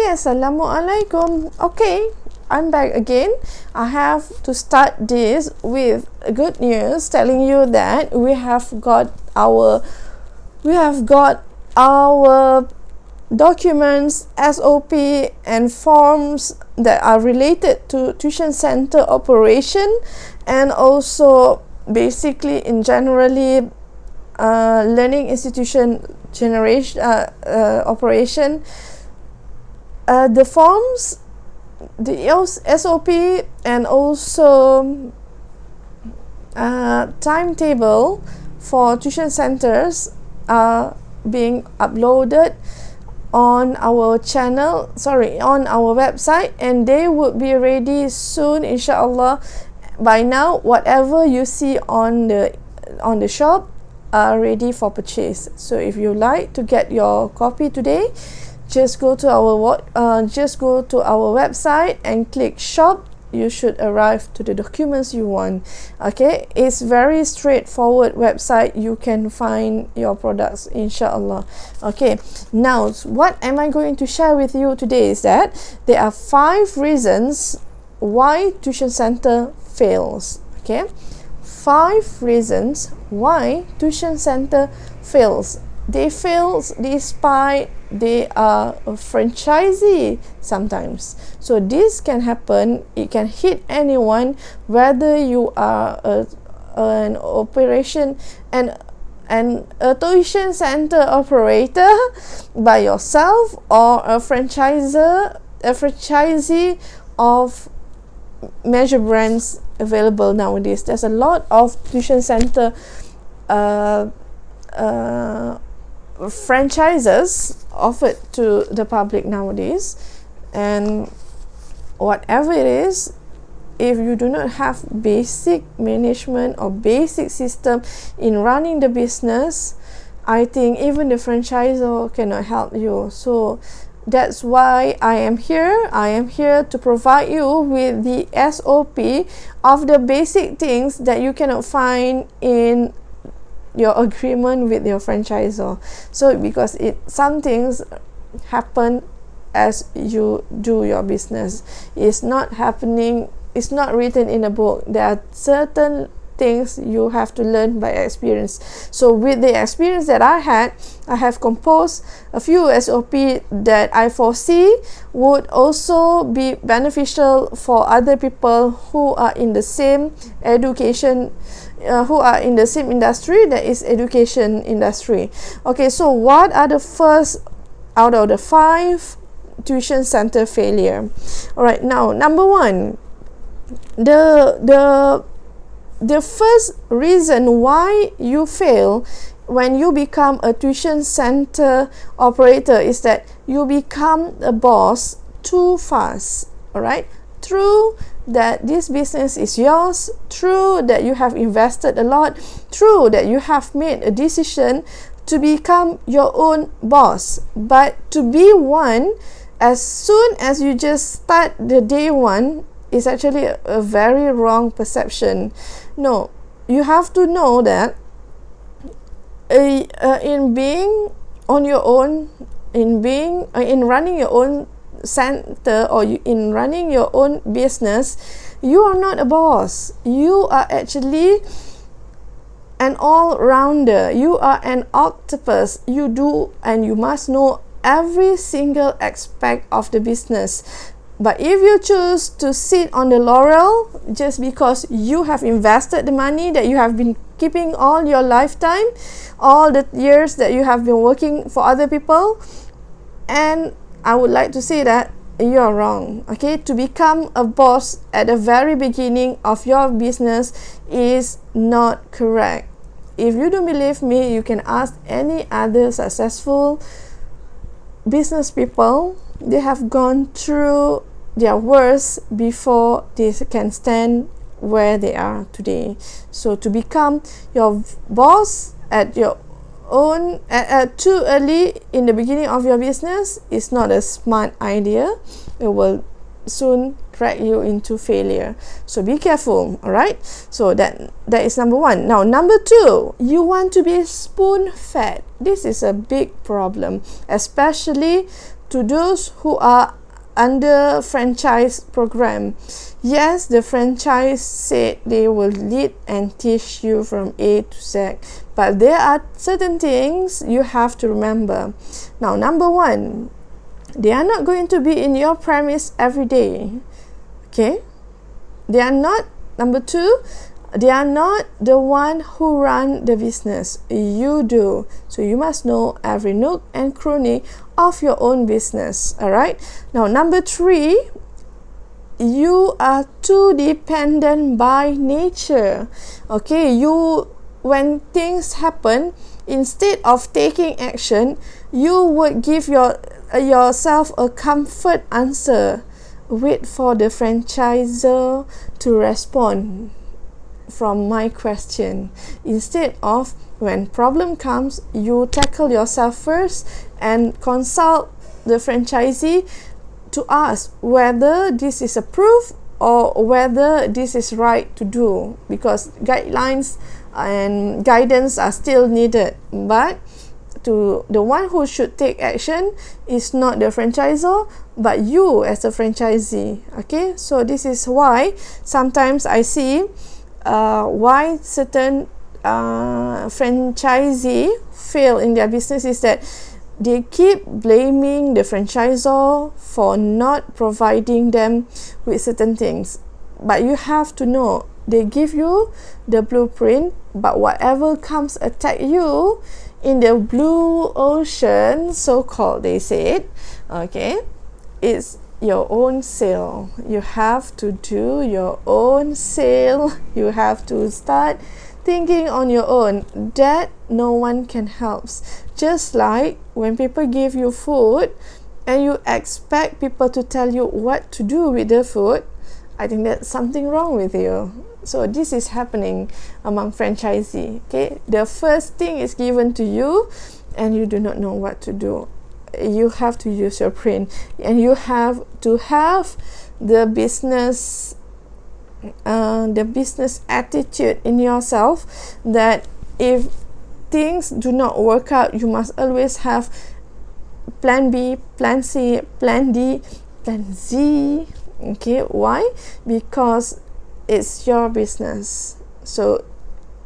Hi, Assalamualaikum. Okay, I'm back again. I have to start this with good news, telling you that we have got our documents, SOP and forms that are related to tuition center operation, and also basically in generally learning institution generation operation. The forms, the SOP, and also timetable for tuition centers are being uploaded on our channel, on our website, and they would be ready soon, inshallah. By now, whatever you see on the shop are ready for purchase. So if you like to get your copy today, just go to our website and click shop. You should arrive to the documents you want. Okay, it's very straightforward website. You can find your products, inshallah. Okay, now what am I going to share with you today is that there are 5 reasons why tuition center fails. Okay, 5 reasons why tuition center fails. They fail despite they are a franchisee sometimes. So this can happen. It can hit anyone, whether you are an operation and a tuition center operator by yourself, or a franchisee of major brands available nowadays. There's a lot of tuition center franchises offered to the public nowadays, and whatever it is, if you do not have basic management or basic system in running the business, I think even the franchisor cannot help you. So that's why I am here to provide you with the SOP of the basic things that you cannot find in your agreement with your franchisor. So because some things happen as you do your business, it's not written in a book. There are certain things you have to learn by experience. So with the experience that I had, I have composed a few SOP that I foresee would also be beneficial for other people who are in the same education, who are in the same industry, that is education industry. Okay, so what are the first out of the 5 tuition center failure? All right, now number 1, the first reason why you fail when you become a tuition center operator is that you become a boss too fast. All right, true that this business is yours, true that you have invested a lot, true that you have made a decision to become your own boss, but to be one as soon as you just start the day one is actually a very wrong perception. No, you have to know that in being on your own, in running your own center, or in running your own business, you are not a boss. You are actually an all-rounder. You are an octopus. You do and you must know every single aspect of the business. But if you choose to sit on the laurel just because you have invested the money that you have been keeping all your lifetime, all the years that you have been working for other people, and I would like to say that you're wrong. Okay, to become a boss at the very beginning of your business is not correct. If you don't believe me, you can ask any other successful business people. They have gone through their worst before they can stand where they are today. So to become your boss at your own too early in the beginning of your business is not a smart idea. It will soon drag you into failure. So be careful. All right, so that is number 1. Now number 2, you want to be spoon fed. This is a big problem, especially to those who are under franchise program, yes, the franchise said they will lead and teach you from A to Z, but there are certain things you have to remember. Now, number one, they are not going to be in your premise every day. Okay, they are not. Number two, they are not the one who run the business. You do. So you must know every nook and cranny of your own business. Alright. Now, number three, you are too dependent by nature. Okay, when things happen, instead of taking action, you would give yourself a comfort answer. Wait for the franchisor to respond from my question. Instead of, when problem comes, you tackle yourself first and consult the franchisee to ask whether this is approved or whether this is right to do, because guidelines and guidance are still needed. But to the one who should take action is not the franchisor, but you as a franchisee. Okay, so this is why sometimes I see why certain franchisee fail in their business is that they keep blaming the franchisor for not providing them with certain things. But you have to know, they give you the blueprint, but whatever comes attack you in the blue ocean, so-called, they said, okay, it's your own sale. You have to do your own sale. You have to start thinking on your own. That no one can help. Just like when people give you food and you expect people to tell you what to do with the food, I think that's something wrong with you. So this is happening among franchisee. Okay, the first thing is given to you and you do not know what to do. You have to use your brain, and you have to have the business attitude in yourself, that if things do not work out, you must always have plan B, plan C, plan D, plan Z. Okay, why? Because it's your business. So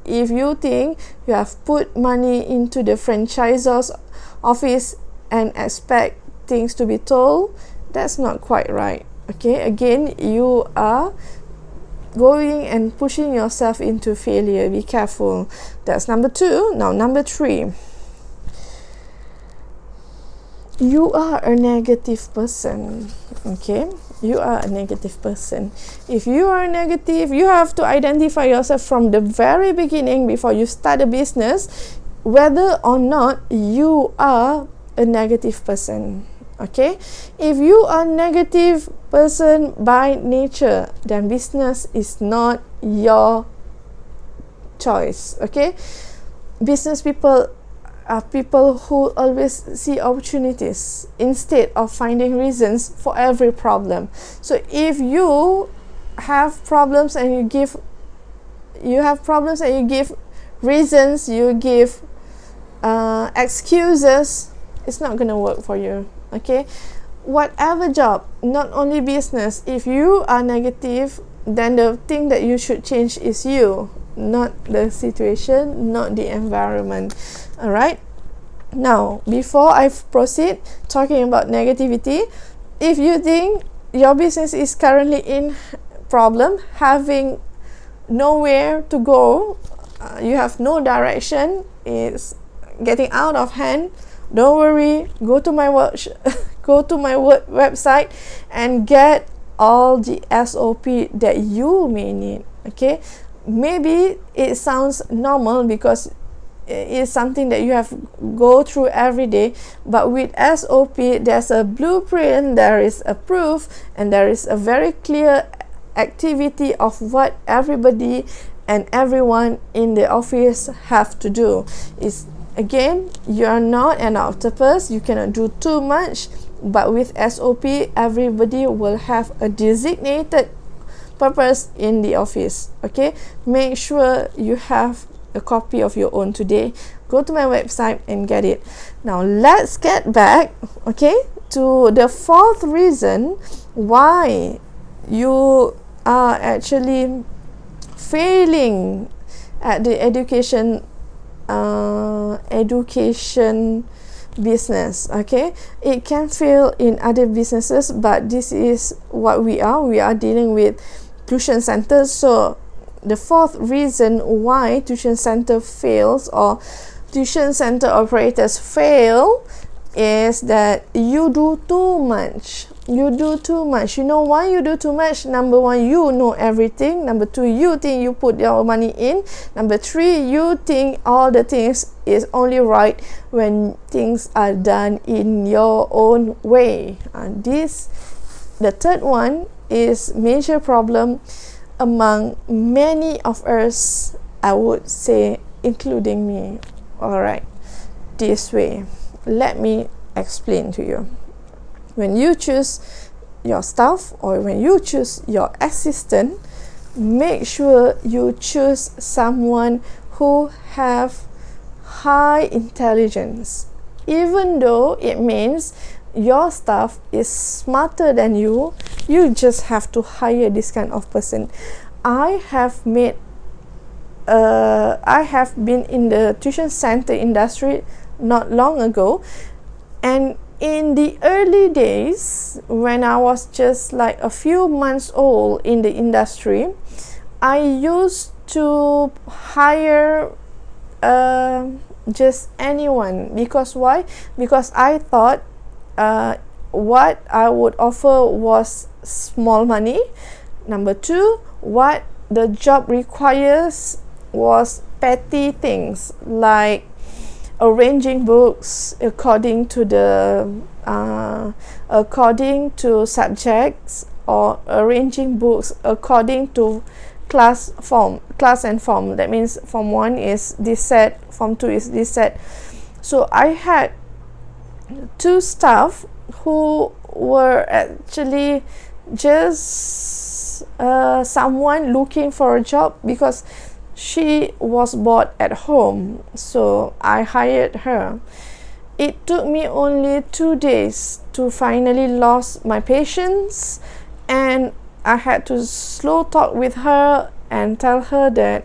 if you think you have put money into the franchisor's office and expect things to be told, that's not quite right. Okay, again, you are going and pushing yourself into failure. Be careful. That's number two. Now, number three, you are a negative person. Okay, you are a negative person. If you are negative, you have to identify yourself from the very beginning before you start a business, whether or not you are a negative person. Okay, if you are a negative person by nature, then business is not your choice. Okay, business people are people who always see opportunities instead of finding reasons for every problem. So if you have problems and you give reasons, you give excuses, it's not going to work for you. Okay, whatever job, not only business, if you are negative, then the thing that you should change is you, not the situation, not the environment. Alright, now before I proceed talking about negativity, if you think your business is currently in problem, having nowhere to go, you have no direction, it's getting out of hand, don't worry, go to my website and get all the SOP that you may need. Okay, maybe it sounds normal because it is something that you have go through every day, but with SOP there's a blueprint, there is a proof, and there is a very clear activity of what everybody and everyone in the office have to do. Is again, you are not an octopus, you cannot do too much, but with SOP everybody will have a designated purpose in the office. Okay, make sure you have a copy of your own today. go to my website and get it. Now let's get back, okay, to the fourth reason why you are actually failing at the education business. Okay, it can fail in other businesses, but this is what we are dealing with tuition centers. So the fourth reason why tuition center fails, or tuition center operators fail, is that you do too much. You know why you do too much? Number one, you know everything. Number two, you think you put your money in. Number three, you think all the things is only right when things are done in your own way. And the third one is major problem among many of us, I would say, including me. Alright, this way, let me explain to you. When you choose your staff, or when you choose your assistant, make sure you choose someone who have high intelligence. Even though it means your staff is smarter than you just have to hire this kind of person. I have been in the tuition center industry not long ago, and in the early days, when I was just like a few months old in the industry, I used to hire just anyone. Because why? Because I thought what I would offer was small money. Number two, what the job requires was petty things like arranging books according to subjects, or arranging books according to class and form. That means form 1 is this set, form 2 is this set. So I had two staff who were actually just someone looking for a job because she was bored at home, so I hired her. It took me only 2 days to finally lose my patience, and I had to slow talk with her and tell her that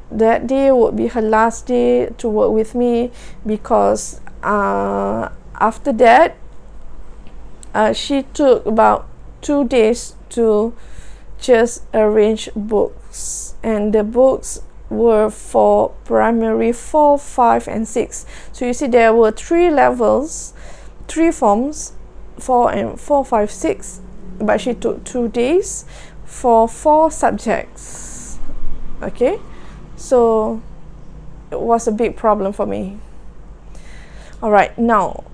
that day would be her last day to work with me, because after that she took about 2 days to just arrange books, and the books were for primary 4, 5 and 6. So you see there were 3 levels, 3 forms, 4, 5, 6, but she took 2 days for 4 subjects. Okay, so it was a big problem for me. Alright, now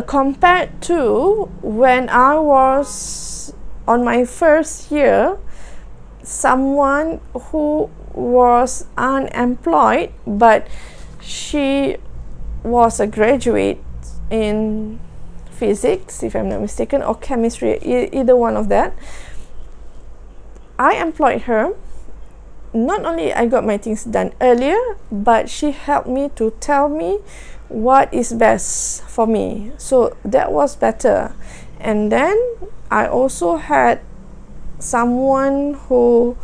compared to when I was on my first year, someone who was unemployed, but she was a graduate in physics, if I'm not mistaken, or chemistry, either one of that. I employed her. Not only I got my things done earlier, but she helped me to tell me what is best for me. So that was better. And then I also had someone who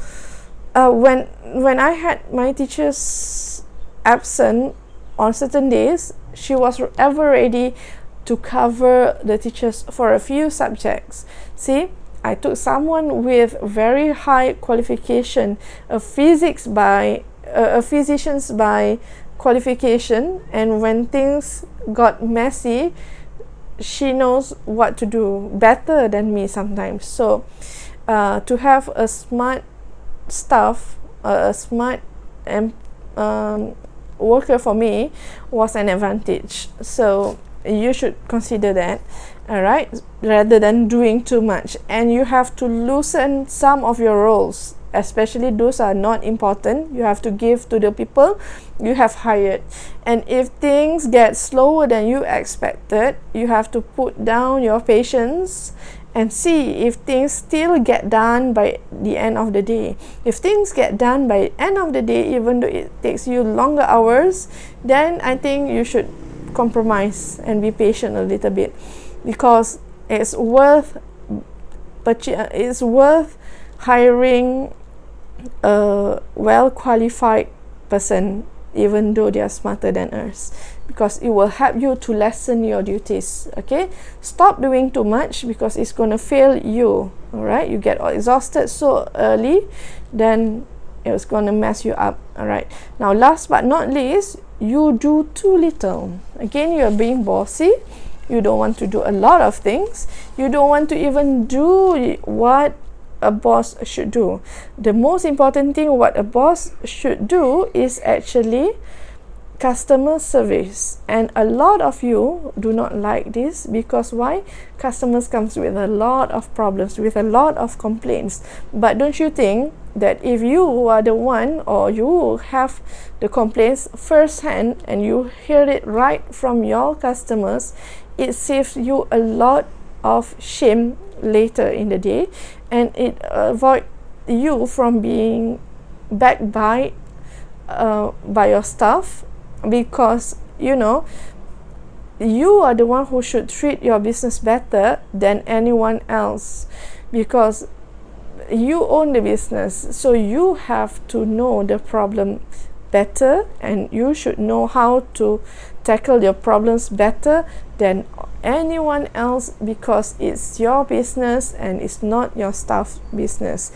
when I had my teachers absent on certain days, she was ever ready to cover the teachers for a few subjects. See, I took someone with very high qualification, a physicians by qualification, and when things got messy, she knows what to do better than me sometimes. So to have a smart staff, a smart worker for me was an advantage. So you should consider that, alright, rather than doing too much. And you have to loosen some of your roles, especially those are not important. You have to give to the people you have hired. And if things get slower than you expected, you have to put down your patience and see if things still get done by the end of the day. If things get done by end of the day, even though it takes you longer hours, then I think you should compromise and be patient a little bit, because it's worth hiring a well-qualified person, even though they are smarter than us, because it will help you to lessen your duties. Okay, stop doing too much, because it's going to fail you. All right, you get exhausted so early, then it's going to mess you up. All right, now last but not least, you do too little. Again, you're being bossy. You don't want to do a lot of things. You don't want to even do what a boss should do. The most important thing what a boss should do is actually customer service, and a lot of you do not like this, because why? Customers comes with a lot of problems, with a lot of complaints. But don't you think that if you are the one, or you have the complaints firsthand and you hear it right from your customers, it saves you a lot of shame later in the day, and it avoid you from being backbite by your staff, because you know you are the one who should treat your business better than anyone else, because you own the business. So you have to know the problem better, and you should know how to tackle your problems better than anyone else, because it's your business and it's not your staff business.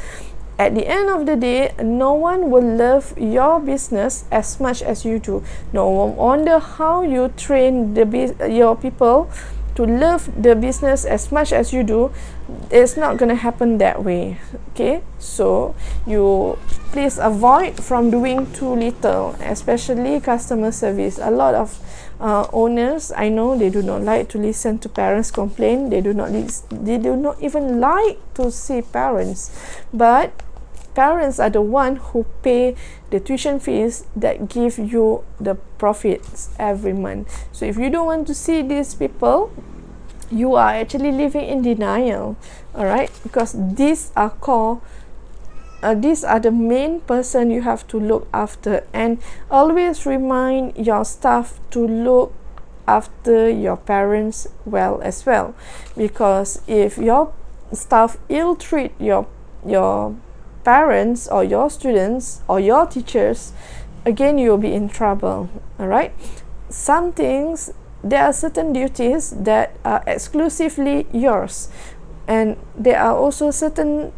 At the end of the day, no one will love your business as much as you do. No wonder how you train your people to love the business as much as you do. It's not going to happen that way. Okay, so you please avoid from doing too little, especially customer service. A lot of owners, I know, they do not like to listen to parents complain. They do not even like to see parents, but parents are the one who pay the tuition fees that give you the profits every month. So if you don't want to see these people, you are actually living in denial. All right, because these are the main person you have to look after, and always remind your staff to look after your parents well as well, because if your staff ill treat your parents or your students or your teachers, again you'll be in trouble. All right, some things, there are certain duties that are exclusively yours, and there are also certain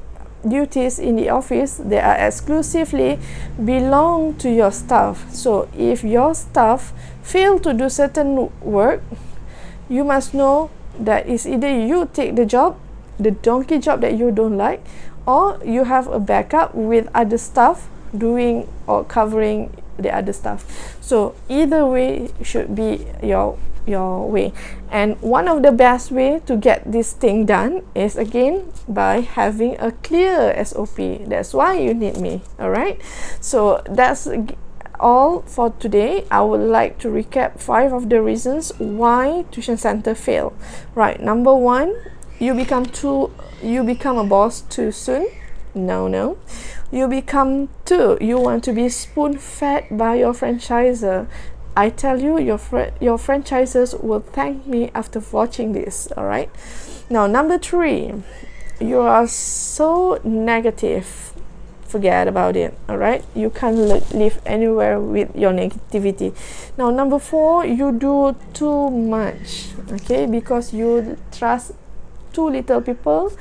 duties in the office that are exclusively belong to your staff. So if your staff fail to do certain work, you must know that it's either you take the job, the donkey job that you don't like, or you have a backup with other staff doing or covering the other stuff. So either way should be your way. And one of the best way to get this thing done is again by having a clear SOP. That's why you need me. All right, so that's all for today. I would like to recap 5 of the reasons why tuition center fail. Right, number 1, you become a boss too soon. No. You become 2, you want to be spoon-fed by your franchisor. I tell you, your franchisors will thank me after watching this. All right, now number 3, you are so negative. Forget about it. All right, you can't live anywhere with your negativity. Now number 4, you do too much. Okay, because you trust too little people.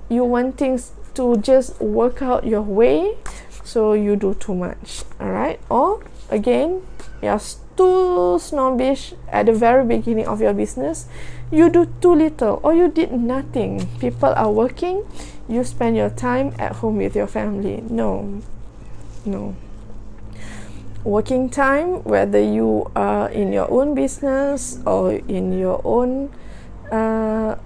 You want things to just work out your way, so you do too much. All right, or again, you're too snobbish at the very beginning of your business. You do too little, or you did nothing. People are working, you spend your time at home with your family. No. Working time, whether you are in your own business or in your own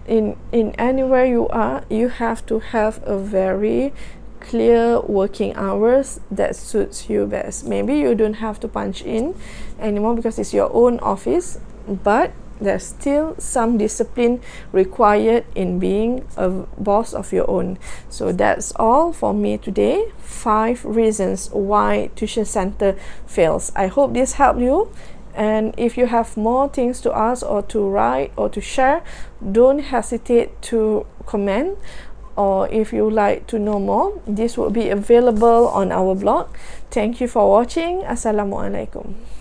in anywhere you are, you have to have a very clear working hours that suits you best. Maybe you don't have to punch in anymore because it's your own office, but there's still some discipline required in being a boss of your own. So that's all for me today. 5 reasons why tuition center fails. I hope this helped you. And if you have more things to ask or to write or to share, don't hesitate to comment. Or if you like to know more, this will be available on our blog. Thank you for watching. Assalamualaikum.